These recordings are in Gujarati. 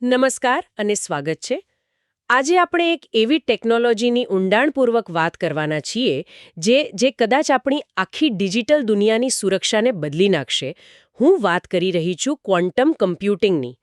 નમસ્કાર અને સ્વાગત છે. આજે આપણે એક એવી ટેકનોલોજીની ઊંડાણપૂર્વક વાત કરવાના છીએ જે કદાચ આપણી આખી ડિજિટલ દુનિયાની સુરક્ષાને બદલી નાખશે. હું વાત કરી રહી છું ક્વોન્ટમ કમ્પ્યુટિંગની.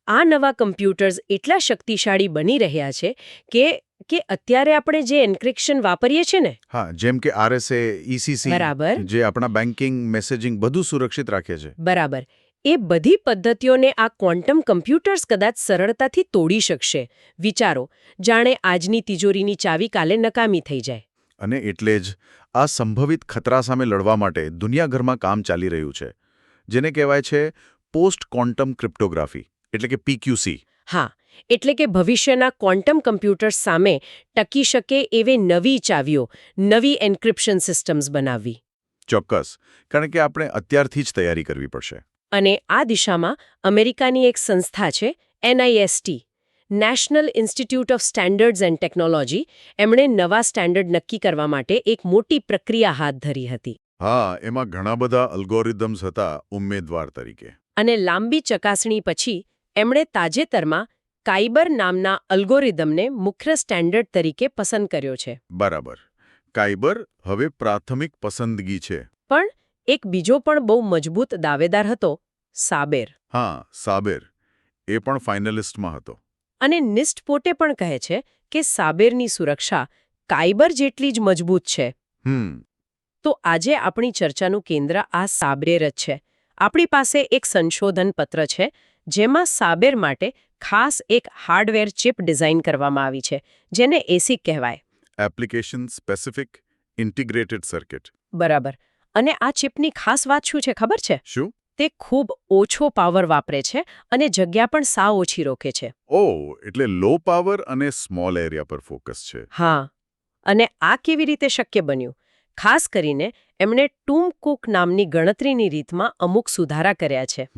આ નવા કમ્પ્યુટર્સ એટલા શક્તિશાળી બની રહ્યા છે કે અત્યારે આપણે જે એન્ક્રિપ્શન વાપરીએ છીએ ને. હા, જેમ કે RSA, ECC, બરાબર. જે આપણા બેન્કિંગ, મેસેજિંગ બધું સુરક્ષિત રાખે છે. બરાબર. એ બધી પદ્ધતિઓને આ ક્વોન્ટમ કમ્પ્યુટર્સ કદાચ સરળતાથી તોડી શકશે. વિચારો, જાણે આજની તિજોરીની ચાવી કાલે નકામી થઈ જાય. અને એટલે જ આ સંભવિત ખતરા સામે લડવા માટે દુનિયાભરમાં કામ ચાલી રહ્યું છે, જેને કહેવાય છે પોસ્ટ ક્વોન્ટમ ક્રિપ્ટોગ્રાફી, એટલે કે PQC. હા, એટલે કે ભવિષ્યના ક્વોન્ટમ કમ્પ્યુટર્સ સામે ટકી શકે એવી નવી ચાવીઓ, નવી એન્ક્રિપ્શન સિસ્ટમ્સ બનાવવી. ચોક્કસ, કારણ કે આપણે અત્યારથી જ તૈયારી કરવી પડશે. અને આ દિશામાં અમેરિકાની એક સંસ્થા છે, NIST, national institute of standards and technology. એમણે નવા સ્ટેન્ડર્ડ નક્કી કરવા માટે એક મોટી પ્રક્રિયા હાથ ધરી હતી. હા, એમાં ઘણા બધા અલ્ગોરિધમ્સ હતા ઉમેદવાર તરીકે. અને લાંબી ચકાસણી પછી એમણે તાજેતરમાં કાઇબર નામના અલ્ગોરિધમને મુખ્ય સ્ટેન્ડર્ડ તરીકે પસંદ કર્યો છે. બરાબર. કાઇબર હવે પ્રાથમિક પસંદગી છે. પણ એક બીજો પણ બહુ મજબૂત દાવેદાર હતો, સાબેર. હા, સાબેર. એ પણ ફાઇનલિસ્ટમાં હતો. અને નિસ્ટ પોતે પણ કહે છે કે સાબેરની સુરક્ષા કાઇબર જેટલી જ મજબૂત છે. તો આજે આપણી ચર્ચાનું કેન્દ્ર આ સાબેર જ છે. આપણી પાસે એક સંશોધન પત્ર છે જેમાં સાબેર માટે ખાસ એક હાર્ડવેર ચિપ ડિઝાઇન કરવામાં આવી છે, જેને ASIC કહેવાય. Application specific integrated circuit. બરાબર. અને આ ચિપની ખાસ વાત શું છે ખબર છે? શું? તે ખૂબ ઓછો પાવર વાપરે છે અને જગ્યા પણ સાવ ઓછી રોકે છે. ઓહ, એટલે લો પાવર અને સ્મોલ એરિયા પર ફોકસ છે. હા. અને આ કેવી રીતે શક્ય બન્યું? ખાસ કરીને એમણે ટૂમ કુક નામની ગણતરીની રીતમાં અમુક સુધારા કર્યા છે.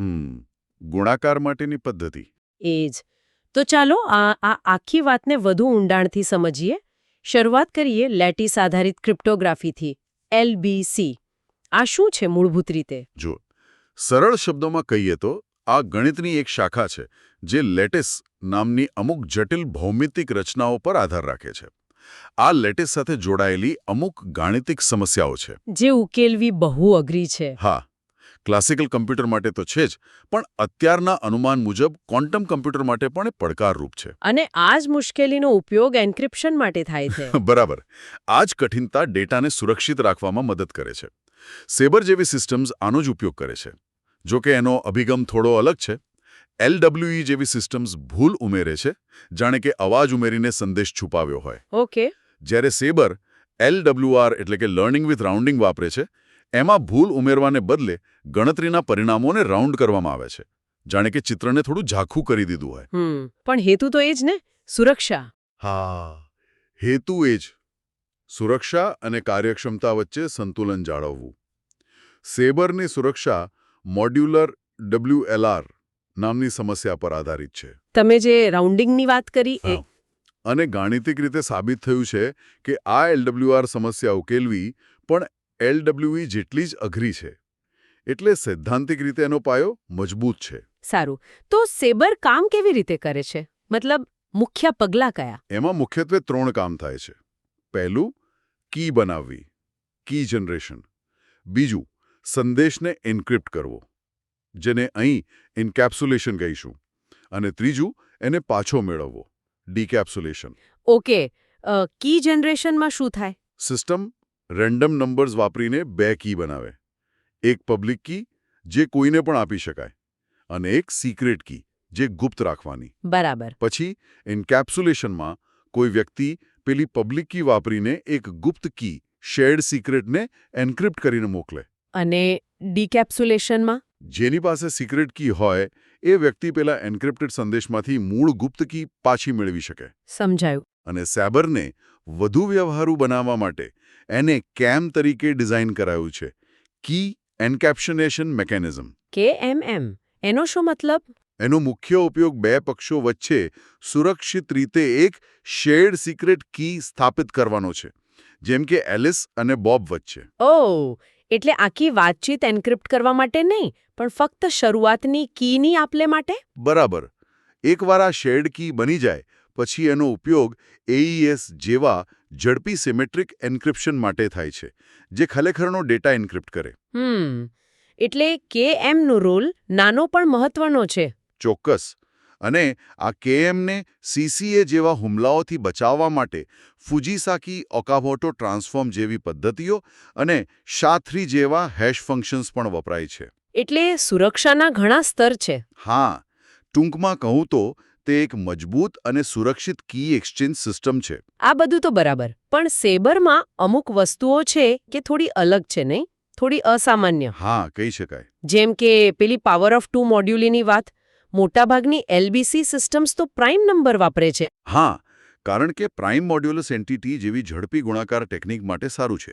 ગુણાકાર માટેની પદ્ધતિ. એ જ. તો ચાલો આ આખી વાતને વધુ ઊંડાણથી સમજીએ. શરૂઆત કરીએ લેટિસ આધારિત ક્રિપ્ટોગ્રાફીથી, LBC. આ શું છે મૂળભૂત રીતે? જો સરળ શબ્દોમાં કહીએ તો આ ગણિતની એક શાખા છે જે લેટિસ નામની અમુક જટિલ ભૌમિતિક રચનાઓ પર આધાર રાખે છે. આ લેટિસ સાથે જોડાયેલી અમુક ગાણિતિક સમસ્યાઓ છે જે ઉકેલવી બહુ અઘરી છે. હા, ક્લાસિકલ કમ્પ્યુટર માટે તો છે જ, પણ અત્યારના અનુમાન મુજબ ક્વોન્ટમ કમ્પ્યુટર માટે પણ એ પડકારરૂપ છે. અને આ જ મુશ્કેલીનો ઉપયોગ એન્ક્રિપ્શન માટે થાય છે. બરાબર. આ જ કઠિનતા ડેટાને સુરક્ષિત રાખવામાં મદદ કરે છે. સેબર જેવી સિસ્ટમ્સ આનો જ ઉપયોગ કરે છે. જો કે એનો અભિગમ થોડો અલગ છે. LWE જેવી સિસ્ટમ્સ ભૂલ ઉમેરે છે, જાણે કે અવાજ ઉમેરીને સંદેશ છુપાવ્યો હોય. ઓકે. જ્યારે સેબર LWR એટલે કે લર્નિંગ વિથ રાઉન્ડિંગ વાપરે છે, એમાં ભૂલ ઉમેરવાને બદલે ગણતરીના પરિણામોને રાઉન્ડ કરવામાં આવે છે, જાણે કે ચિત્રને થોડું ઝાખું કરી દીધું હોય. પણ હેતુ તો એ જ ને, સુરક્ષા. હા, હેતુ એ જ. સુરક્ષા અને કાર્યક્ષમતા વચ્ચે સંતુલન જાળવવું. સેબરની સુરક્ષા મોડ્યુલર WLR નામની સમસ્યા પર આધારિત છે. તમે જે રાઉન્ડિંગની વાત કરી એ. અને ગાણિતિક રીતે સાબિત થયું છે કે આ LWR સમસ્યા ઉકેલવી પણ LWE જેટલી જ અઘરી છે. એટલે સૈદ્ધાંતિક રીતે એનો પાયો મજબૂત છે. સારું. તો સેબર કામ કેવી રીતે કરે છે? મતલબ મુખ્ય પગલાં કયા? એમાં મુખ્યત્વે 3 કામ થાય છે. પહેલું, કી બનાવવી, કી જનરેશન. બીજું, સંદેશને એન્ક્રિપ્ટ કરવો, જેને અહીં એન્કેપ્સ્યુલેશન કહીશું. અને ત્રીજું, એને પાછો મેળવવો, ડીકેપ્સ્યુલેશન. ઓકે. કી જનરેશનમાં શું થાય? સિસ્ટમ રેન્ડમ નંબર્સ વાપરીને 2 કી બનાવે. એક પબ્લિક કી, જે કોઈને પણ આપી શકાય, અને એક સિક્રેટ કી, જે ગુપ્ત રાખવાની. બરાબર. પછી એન્કેપ્સ્યુલેશનમાં કોઈ વ્યક્તિ પેલી પબ્લિક કી વાપરીને એક ગુપ્ત કી, શેર્ડ સિક્રેટને એન્ક્રિપ્ટ કરીને મોકલે. અને ડીકેપ્સ્યુલેશનમાં? જેની પાસે સિક્રેટ કી હોય એ વ્યક્તિ પેલા એન્ક્રિપ્ટેડ સંદેશમાંથી મૂળ ગુપ્ત કી પાછી મેળવી શકે. સમજાયું. અને સેબરને વધુ વ્યવહારુ બનાવવા માટે એને કેમ તરીકે ડિઝાઇન કરાયું છે, કી એન્કેપ્સ્યુલેશન મિકેનિઝમ. KMM. એનો શું મતલબ? એનો મુખ્ય ઉપયોગ 2 પક્ષો વચ્ચે સુરક્ષિત રીતે એક શેર્ડ સિક્રેટ કી સ્થાપિત કરવાનો છે, જેમ કે એલિસ અને બોબ વચ્ચે. ઓહ, એટલે આખી વાતચીત એન્ક્રિપ્ટ કરવા માટે નહીં, પણ ફક્ત શરૂઆતની કીની આપલે માટે? બરાબર. એકવાર આ શેર્ડ કી બની જાય પછી એનો ઉપયોગ AES જેવા ઝડપી સિમેટ્રિક એન્ક્રિપ્શન માટે થાય છે, જે ખરેખરનો ડેટા એન્ક્રિપ્ટ કરે. એટલે KM નો રોલ નાનો પણ મહત્વનો છે. ચોક્કસ. અને આ KM ને CCA જેવા હુમલાઓથી બચાવવા માટે ફુજીસાકી ઓકામોટો ટ્રાન્સફોર્મ જેવી પદ્ધતિઓ અને SHA-3 જેવા હેશ ફંક્શન્સ પણ વપરાય છે. એટલે સુરક્ષાના ઘણા સ્તર છે. હા, ટૂંકમાં કહું તો તે એક મજબૂત અને સુરક્ષિત કી એક્સચેન્જ સિસ્ટમ છે. આ બધું તો બરાબર, પણ સેબરમાં અમુક વસ્તુઓ છે કે થોડી અલગ છે નહીં? થોડી અસામાન્ય. હા, કહી શકાય. જેમ કે પેલી પાવર ઓફ 2 મોડ્યુલની વાત. મોટાભાગની LBC સિસ્ટમ્સ તો પ્રાઇમ નંબર વાપરે છે. હા, કારણ કે પ્રાઇમ મોડ્યુલસ એન્ટિટી જેવી ઝડપી ગુણાકાર ટેકનિક માટે સારું છે.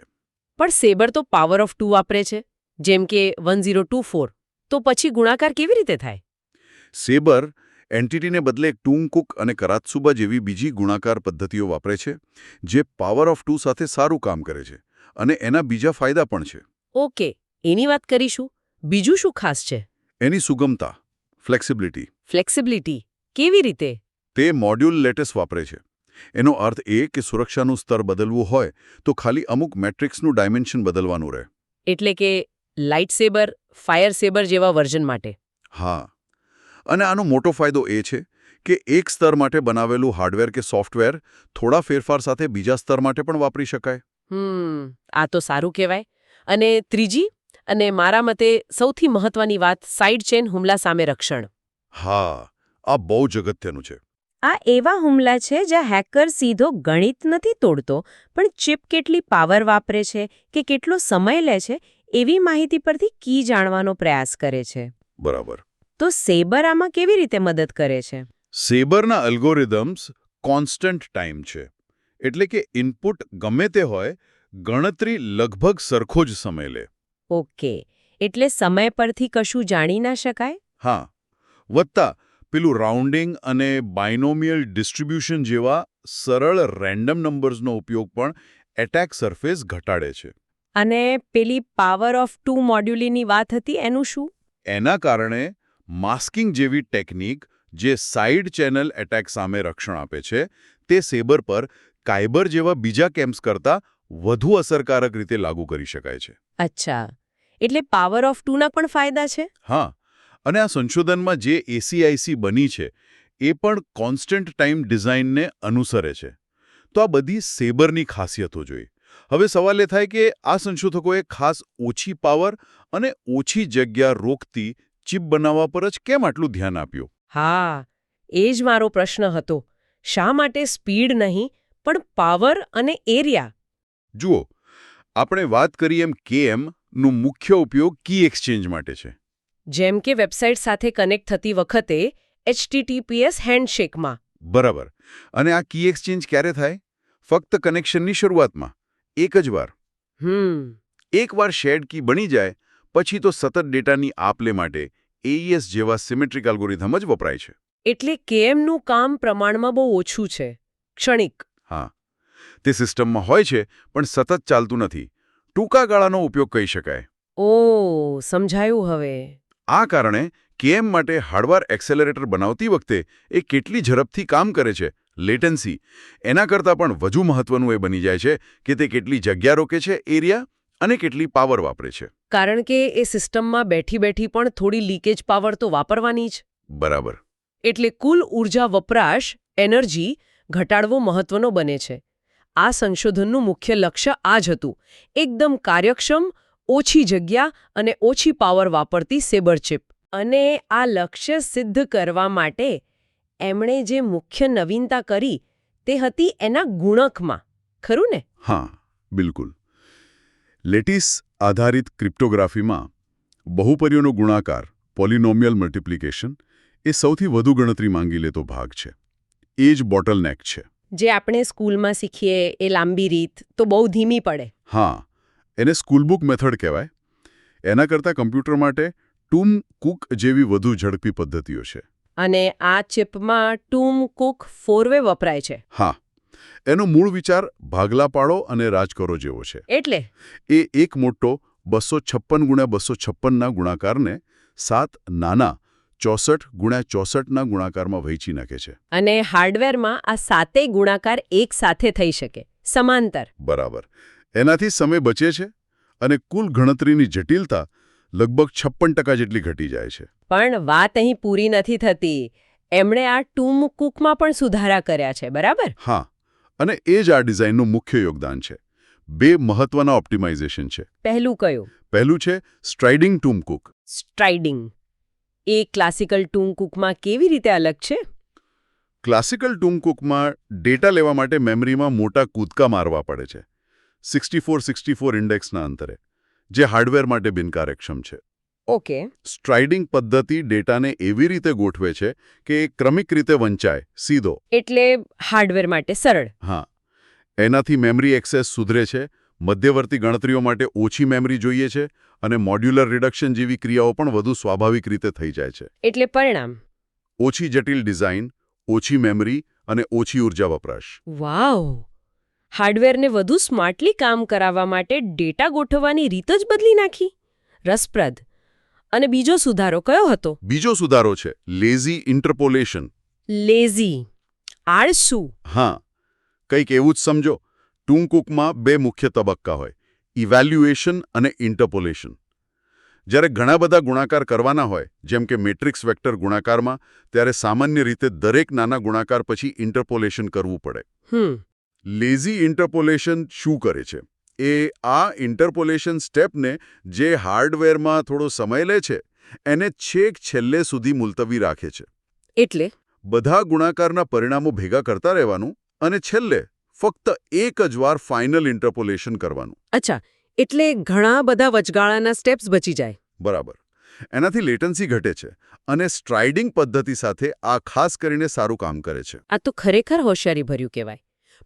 પણ સેબર તો પાવર ઓફ 2 વાપરે છે, જેમ કે 1024. તો પછી ગુણાકાર કેવી રીતે થાય? સેબર એન્ટિટીને બદલે ટૂંકુક અને કરાત્સુબા જેવી બીજી ગુણાકાર પદ્ધતિઓ વાપરે છે, જે પાવર ઓફ 2 સાથે સારું કામ કરે છે, અને એના બીજા ફાયદા પણ છે. ઓકે, એની વાત કરીશું. બીજું શું ખાસ છે? એની સુગમતા, ફ્લેક્સિબિલિટી. ફ્લેક્સિબિલિટી કેવી રીતે? તે મોડ્યુલ લેટેસ વાપરે છે. એનો અર્થ એ કે સુરક્ષાનું સ્તર બદલવું હોય તો ખાલી અમુક મેટ્રિક્સનું ડાયમેન્શન બદલવાનું રહે. એટલે કે લાઇટ સેબર, ફાયર સેબર જેવા વર્ઝન માટે. હા, અને આનો મોટો ફાયદો એ છે કે એક સ્તર માટે બનાવેલું હાર્ડવેર કે સોફ્ટવેર થોડા ફેરફાર સાથે બીજા સ્તર માટે પણ વાપરી શકાય. આ તો સારું કહેવાય. અને ત્રીજી અને મારા મતે સૌથી મહત્વની વાત, સાઇડ ચેન હુમલા સામે રક્ષણ. હા, આ બહુ જ અગત્યનું છે. આ એવા હુમલા છે જ્યાં હેકર સીધો ગણિત નથી તોડતો, પણ ચિપ કેટલી પાવર વાપરે છે કે કેટલો સમય લે છે એવી માહિતી પરથી કી જાણવાનો પ્રયાસ કરે છે. બરાબર. તો સેબર આમાં કેવી રીતે મદદ કરે છે? સેબરના અલ્ગોરિધમ્સ કોન્સ્ટન્ટ ટાઈમ છે. એટલે કે ઇનપુટ ગમે તે હોય, ગણતરી લગભગ સરખો જ સમય લે. ઓકે, એટલે સમય પરથી કશું જાણી ના શકાય? હા, વત્તા પેલું રાઉન્ડિંગ અને બાયનોમિયલ ડિસ્ટ્રીબ્યુશન જેવા સરળ રેન્ડમ નંબર્સનો ઉપયોગ પણ એટેક સરફેસ ઘટાડે છે. અને પેલી પાવર ઓફ 2 મોડ્યુલની વાત હતી, એનું શું? એના કારણે માસ્કિંગ જેવી ટેકનિક જે સાઇડ ચેનલ એટેક સામે રક્ષણ આપે છે, તે સેબર પર કાયબર જેવા બીજા કેમ્પ્સ કરતાં વધુ અસરકારક રીતે લાગુ કરી શકાય છે. અચ્છા, એટલે પાવર ઓફ 2 ના પણ ફાયદા છે? હા, અને આ સંશોધનમાં જે ACIC બની છે એ પણ કોન્સ્ટન્ટ ટાઈમ ડિઝાઇનને અનુસરે છે. તો આ બધી સેબરની ખાસિયતો જોઈ. હવે સવાલ એ થાય કે આ સંશોધકોએ ખાસ ઓછી પાવર અને ઓછી જગ્યા રોકતી ચિપ બનાવવા પર જ કેમ આટલું ધ્યાન આપ્યું? હા, એ જ મારો પ્રશ્ન હતો. શા માટે સ્પીડ નહીં, પણ પાવર અને એરિયા? જુઓ, આપણે વાત કરી એમ KMનો મુખ્ય ઉપયોગ કી એક્સચેન્જ માટે છે. જેમ કે વેબસાઇટ સાથે કનેક્ટ થતી વખતે HTTPS હેન્ડશેકમાં. બરાબર. અને આ કી એક્સચેન્જ ક્યારે થાય? ફક્ત કનેક્શનની શરૂઆતમાં, એક જ વાર. એકવાર શેર્ડ કી બની જાય પછી તો સતત ડેટાની આપ-લે માટે AES જેવા સિમેટ્રિક એલ્ગોરિધમ જ વપરાય છે. એટલે KMનું કામ પ્રમાણમાં બહુ ઓછું છે, ક્ષણિક. હા, તે સિસ્ટમમાં હોય છે પણ સતત ચાલતું નથી. ટૂંકા ગાળાનો ઉપયોગ કહી શકાય. સમજાયું હવે. આ કારણે KM માટે હાર્ડવેર એક્સેલરેટર બનાવતી વખતે એ કેટલી ઝડપથી કામ કરે છે, લેટન્સી, એના કરતાં પણ વધુ મહત્વનું એ બની જાય છે કે તે કેટલી જગ્યા રોકે છે, એરિયા, અને કેટલી પાવર વાપરે છે. કારણ કે એ સિસ્ટમમાં બેઠી પણ થોડી લીકેજ પાવર તો વાપરવાની જ. બરાબર. એટલે કુલ ઊર્જા વપરાશ, એનર્જી ઘટાડવો મહત્વનો બને છે. આ સંશોધનનું મુખ્ય લક્ષ્ય આ જ હતું, એકદમ કાર્યક્ષમ, ઓછી જગ્યા અને ઓછી પાવર વાપરતી સેબર ચિપ. અને આ લક્ષ્ય સિદ્ધ કરવા માટે એમણે જે મુખ્ય નવીનતા કરી તે હતી એના ગુણકમાં, ખરું ને? હા, બિલકુલ. લેટિસ આધારિત ક્રિપ્ટોગ્રાફીમાં બહુપરીઓનો ગુણાકાર, પોલિનોમિયલ મલ્ટિપ્લિકેશન, એ સૌથી વધુ ગણતરી માંગી લેતો ભાગ છે. એ જ બોટલનેક છે. જે આપણે સ્કૂલમાં શીખીએ એ લાંબી રીત તો બહુ ધીમી પડે. હા, એને સ્કૂલબુક મેથડ કહેવાય. એના કરતાં કમ્પ્યુટર માટે ટૂમ કુક જેવી વધુ ઝડપી પદ્ધતિઓ છે. અને આ ચિપમાં ટૂમ કુક 4-વે વપરાય છે. હા, એનો મૂળ વિચાર ભાગલા પાડો અને રાજ કરો જેવો છે. એટલે એ એક મોટો 256 × 256 ના ગુણાકારને 7 નાના 64x64ના ગુણાકારમાં વહેંચી નાખે છે. અને હાર્ડવેરમાં આ સાતેય ગુણાકાર એક સાથે થઈ શકે, સમાંતર. બરાબર. એનાથી સમય બચે છે અને કુલ ગણતરીની જટિલતા લગભગ 56% જેટલી ઘટી જાય છે. પણ વાત અહીં પૂરી નથી થતી. એમણે આ ટૂમ કુકમાં પણ સુધારા કર્યા છે, બરાબર? હા, અને એ જ આ ડિઝાઇનનું મુખ્ય યોગદાન છે. 2 મહત્વના ઓપ્ટિમાઇઝેશન છે. પહેલું કયું? પહેલું છે સ્ટ્રાઇડિંગ ટૂમ કુક. સ્ટ્રાઇડિંગ. એ ક્લાસિકલ ટૂમ કુકમાં કેવી રીતે અલગ છે? ક્લાસિકલ ટૂમ કુકમાં ડેટા લેવા માટે મેમરીમાં મોટા કૂદકા મારવા પડે છે, 64 ઇન્ડેક્સના અંતરે, જે હાર્ડવેર માટે બિનકાર્યક્ષમ છે. ઓકે. સ્ટ્રાઇડિંગ પદ્ધતિ ડેટાને એવી રીતે ગોઠવે છે કે એ ક્રમિક રીતે વંચાય, સીધો. એટલે હાર્ડવેર માટે સરળ. હા, એનાથી મેમરી એક્સેસ સુધરે છે, મધ્યવર્તી ગણતરીઓ માટે ઓછી મેમરી જોઈએ છે અને મોડ્યુલર રિડક્શન જેવી ક્રિયાઓ પણ વધુ સ્વાભાવિક રીતે થઈ જાય છે. એટલે પરિણામ? ઓછી જટિલ ડિઝાઇન, ઓછી મેમરી અને ઓછી ઉર્જા વપરાશ. વાવ! હાર્ડવેરને વધુ સ્માર્ટલી કામ કરાવવા માટે ડેટા ગોઠવવાની રીત જ બદલી નાખી. રસપ્રદ. અને બીજો સુધારો કયો હતો? બીજો સુધારો છે લેઝી ઇન્ટરપોલેશન. લેઝી. આળસુ. હા, કંઈક એવું જ સમજો. ટૂમ કુકમાં 2 મુખ્ય તબક્કા હોય, ઇવેલ્યુએશન અને ઇન્ટરપોલેશન. જ્યારે ઘણા બધા ગુણાકાર કરવાના હોય, જેમ કે મેટ્રિક્સ વેક્ટર ગુણાકારમાં, ત્યારે સામાન્ય રીતે દરેક નાના ગુણાકાર પછી ઇન્ટરપોલેશન કરવું પડે. લેઝી ઇન્ટરપોલેશન શું કરે છે? એ આ ઇન્ટરપોલેશન સ્ટેપને, જે હાર્ડવેરમાં થોડો સમય લે છે, એને છેક છેલ્લે સુધી મુલતવી રાખે છે. એટલે બધા ગુણાકારના પરિણામો ભેગા કરતા રહેવાનું અને છેલ્લે ફક્ત એક જ વાર ફાઇનલ ઇન્ટરપોલેશન કરવાનું. અચ્છા, એટલે ઘણા બધા વચગાળાના સ્ટેપ્સ બચી જાય. બરાબર. એનાથી લેટન્સી ઘટે છે અને સ્ટ્રાઇડિંગ પદ્ધતિ સાથે આ ખાસ કરીને સારું કામ કરે છે. આ તો ખરેખર હોશિયારીભર્યું કહેવાય.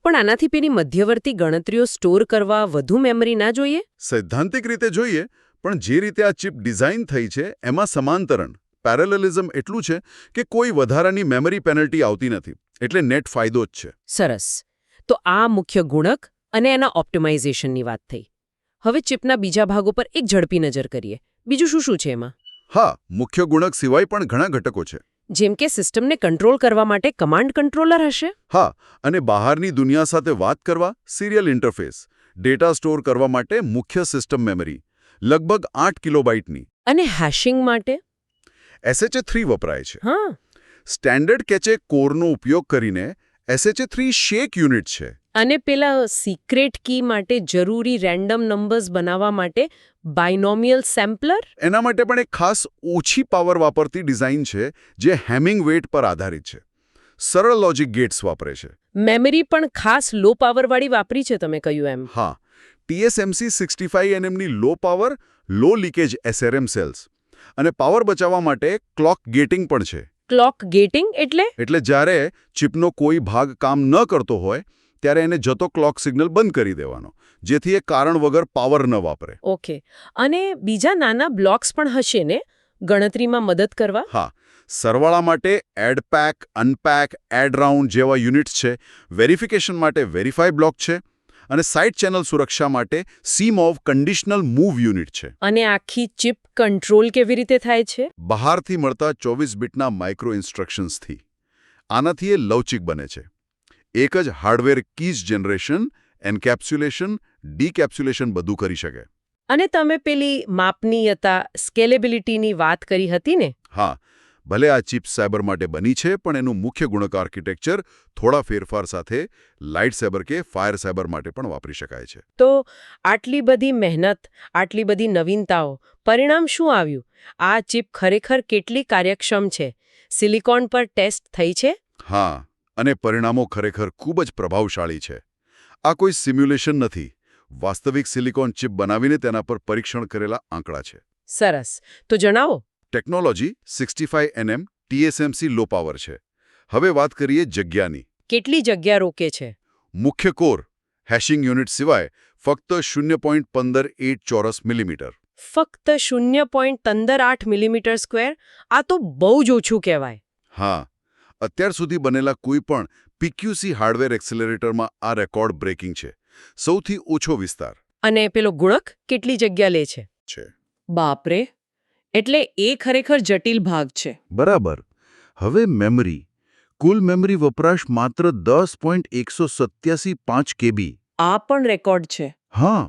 પણ આનાથી પેલી મધ્યવર્તી ગણતરીઓ સ્ટોર કરવા વધુ મેમરી ના જોઈએ? સૈદ્ધાંતિક રીતે જોઈએ, પણ જે રીતે આ ચિપ ડિઝાઇન થઈ છે એમાં સમાંતરણ, પેરેલલિઝમ એટલું છે કે કોઈ વધારાની મેમરી પેનલ્ટી આવતી નથી, એટલે નેટ ફાયદો જ છે. સરસ. તો આ મુખ્ય ગુણક અને એના ઓપ્ટિમાઇઝેશનની વાત થઈ. હવે ચિપના બીજા ભાગો પર એક ઝડપી નજર કરીએ. બીજું શું શું છે એમાં? હા, મુખ્ય ગુણક સિવાય પણ ઘણા ઘટકો છે. જેમ કે સિસ્ટમને કંટ્રોલ કરવા માટે કમાન્ડ કંટ્રોલર હશે? હા, અને બહારની દુનિયા સાથે વાત કરવા સિરિયલ ઇન્ટરફેસ, ડેટા સ્ટોર કરવા માટે મુખ્ય સિસ્ટમ મેમરી, લગભગ 8 કિલોબાઇટની. અને હેશિંગ માટે? SHA-3 વપરાય છે. હા. સ્ટેન્ડર્ડ કેચે કોરનો ઉપયોગ કરીને SHA-3 શેક યુનિટ છે. અને પેલા સિક્રેટ કી માટે જરૂરી રેન્ડમ નંબર્સ બનાવવા માટે બાયનોમિયલ સેમ્પલર? એના માટે પણ એક ખાસ ઓછી પાવર વાપરતી ડિઝાઇન છે, જે હેમિંગ વેઇટ પર આધારિત છે. સરળ લોજિક ગેટ્સ વાપરે છે. મેમરી પણ ખાસ લો પાવરવાળી વાપરી છે, તમે કહ્યું એમ. હા, TSMC 65nm ની લો પાવર, લો લીકેજ SRAM સેલ્સ. અને પાવર બચાવવા માટે ક્લોક ગેટિંગ પણ છે. ક્લોક ગેટિંગ એટલે? એટલે જ્યારે ચિપનો કોઈ ભાગ કામ ન કરતો હોય, ત્યારે એને જતો ક્લોક સિગ્નલ બંધ કરી દેવાનો, જેથી એ કારણ વગર પાવર ન વાપરે. ઓકે. અને બીજા નાના બ્લોક્સ પણ હશે ને ગણતરીમાં મદદ કરવા? હા, સરવાળા માટે એડ પેક, અનપેક, એડ રાઉન્ડ જેવા યુનિટ્સ છે. વેરિફિકેશન માટે વેરીફાઈ બ્લોક છે. અને સાઇડ ચેનલ સુરક્ષા માટે CMOV કન્ડિશનલ મૂવ યુનિટ છે. અને આખી ચિપ કંટ્રોલ કેવી રીતે થાય છે? બહારથી મળતા 24 બીટના માઇક્રો ઇન્સ્ટ્રક્શન્સથી. આનાથી એ લવચિક બને છે. એક જ હાર્ડવેર કીઝ જનરેશન, એન્કેપ્સ્યુલેશન, ડીકેપ્સ્યુલેશન બધું કરી શકે. અને તમે પેલી માપનીયતા, સ્કેલેબિલિટીની વાત કરી હતી ને? હા, ભલે આ ચિપ સાયબર માટે બની છે, પણ એનું મુખ્ય ગુણક આર્કિટેક્ચર થોડા ફેરફાર સાથે લાઇટ સાયબર કે ફાયર સાયબર માટે પણ વાપરી શકાય છે. તો આટલી બધી મહેનત, આટલી બધી નવીનતાઓ, પરિણામ શું આવ્યું? આ ચિપ ખરેખર કેટલી કાર્યક્ષમ છે? સિલિકોન પર ટેસ્ટ થઈ છે? હા, અને પરિણામો ખરેખર ખૂબ જ પ્રભાવશાળી છે. આ કોઈ સિમ્યુલેશન નથી. વાસ્તવિક સિલિકોન ચિપ બનાવીને તેના પર પરીક્ષણ કરેલા આંકડા છે. સરસ. તો જણાવો. Technology 65nm TSMC low power છે. હવે વાત કરીએ જગ્યાની. કેટલી જગ્યા રોકે છે? મુખ્ય કોર, હેશિંગ યુનિટ સિવાય ફક્ત 0.158 ચોરસ મિલીમીટર. ફક્ત 0.158 મિલીમીટર સ્ક્વેર? આ તો બહુ જ ઓછું કહેવાય. હા, અત્યાર સુધી બનેલા કોઈ પણ PQC હાર્ડવેર એક્સેલરેટરમાં આ રેકોર્ડ બ્રેકિંગ છે. સૌથી ઓછો વિસ્તાર. અને પેલો ગુણક કેટલી જગ્યા લે છે? છે. બાપરે! એટલે એ ખરેખર જટિલ ભાગ છે. બરાબર. હવે મેમરી. કુલ મેમરી વપરાશ માત્ર 10.187 KB. આ પણ રેકોર્ડ છે. હા,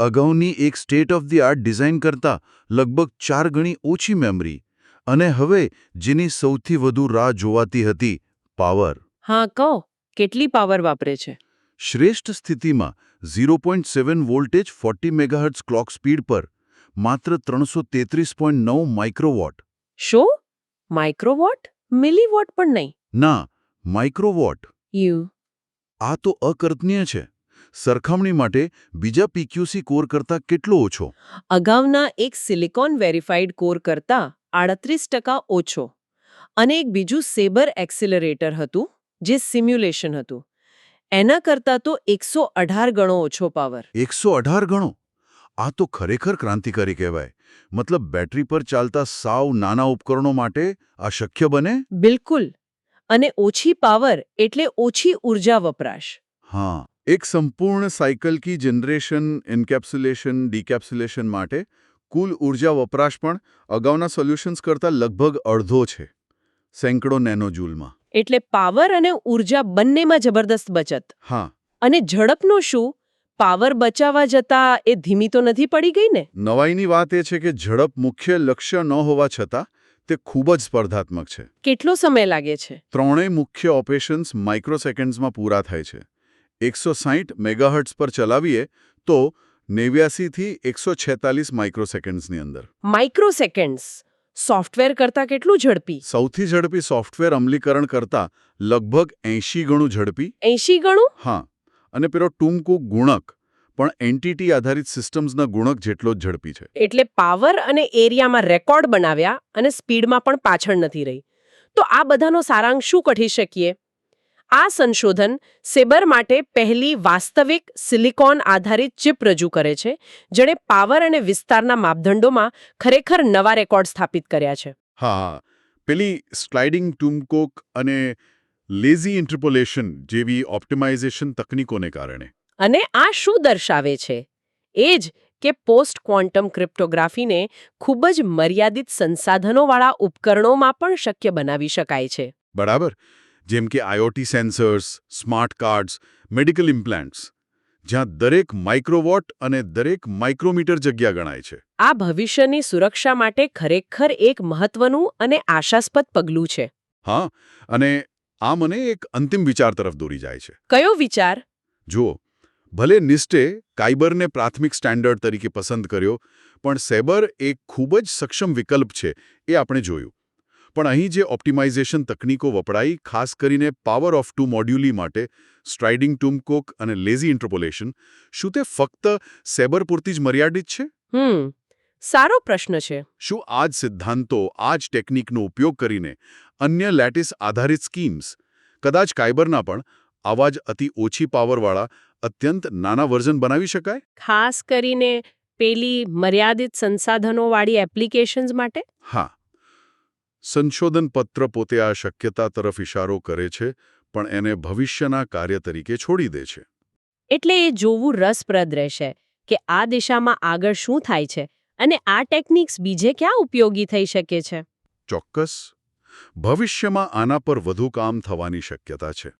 અગાઉની એક state of the art design કરતાં લગભગ 4 ગણી ઓછી મેમરી. અને હવે જેની સૌથી વધુ રાહ જોવાતી હતી, પાવર. હા, કહો કેટલી પાવર વાપરે છે? શ્રેષ્ઠ સ્થિતિમાં 0.7 વોલ્ટેજ 40 મેગાહર્ટ્ઝ ક્લોક સ્પીડ પર માત્ર 333.9 માઇક્રોવોટ. શું? માઇક્રોવોટ? મિલીવોટ પણ નહીં? ના, માઇક્રોવોટ. યુ આ તો અકલ્પનીય છે. સરખામણી માટે બીજા PQC કોર કરતાં કેટલો ઓછો? અગાઉના એક સિલિકોન વેરિફાઈડ કોર કરતાં 38% ઓછો. અને એક બીજું સેબર એક્સિલરેટર હતું, જે સિમ્યુલેશન હતું. એના કરતાં તો 118 ગણો ઓછો પાવર. 118 ગણો? આ તો ખરેખર ક્રાંતિકારી કહેવાય. મતલબ બેટરી પર ચાલતા સાવ નાના ઉપકરણો માટે આ શક્ય બને? બિલકુલ. અને ઓછી પાવર એટલે ઓછી ઉર્જા વપરાશ. હા, એક સંપૂર્ણ સાયકલ કી જનરેશન, એન્કેપ્સ્યુલેશન, ડિકેપ્સ્યુલેશન માટે કુલ ઉર્જા વપરાશ પણ અગાઉના સોલ્યુશન્સ કરતાં લગભગ અડધો છે. સેંકડો નેનોજૂલમાં. એટલે પાવર અને ઉર્જા બંનેમાં જબરદસ્ત બચત. હા. અને ઝડપનું શું? પાવર બચાવવા જતાં એ ધીમી તો નથી પડી ગઈ ને? નવાઈની વાત એ છે કે ઝડપ મુખ્ય લક્ષ્ય ન હોવા છતાં તે ખૂબ જ સ્પર્ધાત્મક છે. કેટલો સમય લાગે છે? ત્રણેય મુખ્ય ઓપરેશન્સ માઇક્રોસેકન્ડ્સમાં પૂરા થાય છે. 160 મેગાહર્ટ્ઝ પર ચલાવીએ તો 89 થી 146 માઇક્રોસેકન્ડ્સની અંદર. માઇક્રોસેકન્ડ્સ સોફ્ટવેર કરતાં કેટલું ઝડપી? સૌથી ઝડપી સોફ્ટવેર અમલીકરણ કરતાં લગભગ 80 ગણું ઝડપી. 80 ગણું? હા, અને પેલો ટૂંકો ગુણક પણ એન્ટિટી આધારિત સિસ્ટમ્સના ગુણક જેટલો જ ઝડપી છે. એટલે પાવર અને એરિયામાં રેકોર્ડ બનાવ્યા અને સ્પીડમાં પણ પાછળ નથી રહી. તો આ બધાનો સારાંશ શું કાઢી શકીએ? આ સંશોધન સેબર માટે પહેલી વાસ્તવિક સિલિકોન આધારિત ચિપ રજૂ કરે છે, જેણે પાવર અને વિસ્તારના માપદંડોમાં ખરેખર નવા રેકોર્ડ સ્થાપિત કર્યા છે. હા, પેલી સ્લાઇડિંગ ટૂમકોક અને લેઝી ઇન્ટરપોલેશન જેવી ઓપ્ટિમાઇઝેશન તકનીકોને કારણે. અને આ શું દર્શાવે છે? એ જ કે પોસ્ટ ક્વોન્ટમ ક્રિપ્ટોગ્રાફીને ખૂબ જ મર્યાદિત સંસાધનોવાળા ઉપકરણોમાં પણ શક્ય બનાવી શકાય છે. બરાબર. જેમ કે IoT sensors, smart cards, medical implants, જ્યાં દરેક માઇક્રોવોટ અને દરેક માઇક્રોમીટર જગ્યા ગણાય છે. આ ભવિષ્યની સુરક્ષા માટે ખરેખર એક મહત્વનું અને આશાસ્પદ પગલું છે. હા, અને આ મને એક અંતિમ વિચાર તરફ દોરી જાય છે. કયો વિચાર? જુઓ, ભલે નિસ્ટે કાઇબરને પ્રાથમિક સ્ટાન્ડર્ડ તરીકે પસંદ કર્યો, પણ સેબર એક ખૂબ જ સક્ષમ વિકલ્પ છે એ આપણે જોયું. પણ અહીં જે ઓપ્ટિમાઇઝેશન તકનીકો વપરાઈ, ખાસ કરીને પાવર ઓફ ટુ મોડ્યુલી માટે, સ્ટ્રાઇડિંગ ટૂમકોક અને લેઝી ઇન્ટરપોલેશન, શું તે ફક્ત સેબર પૂરતી જ મર્યાદિત છે? સારો પ્રશ્ન છે. શું આ જ સિદ્ધાંતો, આ જ ટેકનિકનો ઉપયોગ કરીને અન્ય લેટિસ આધારિત સ્કીમ્સ, કદાચ કાઇબરના પણ આવા જ અતિ ઓછી પાવરવાળા અત્યંત નાના વર્ઝન બનાવી શકાય? ખાસ કરીને પેલી મર્યાદિત સંસાધનોવાળી એપ્લિકેશન્સ માટે? હા. સંશોધન પત્ર પોતે આ શક્યતા તરફ ઇશારો કરે છે, પણ એને ભવિષ્યના કાર્ય તરીકે છોડી દે છે. એટલે એ જોવું રસપ્રદ રહેશે કે આ દિશામાં આગળ શું થાય છે અને આ ટેકનિક્સ બીજે ક્યાં ઉપયોગી થઈ શકે છે. ચોક્કસ. ભવિષ્યમાં આના પર વધુ કામ થવાની શક્યતા છે.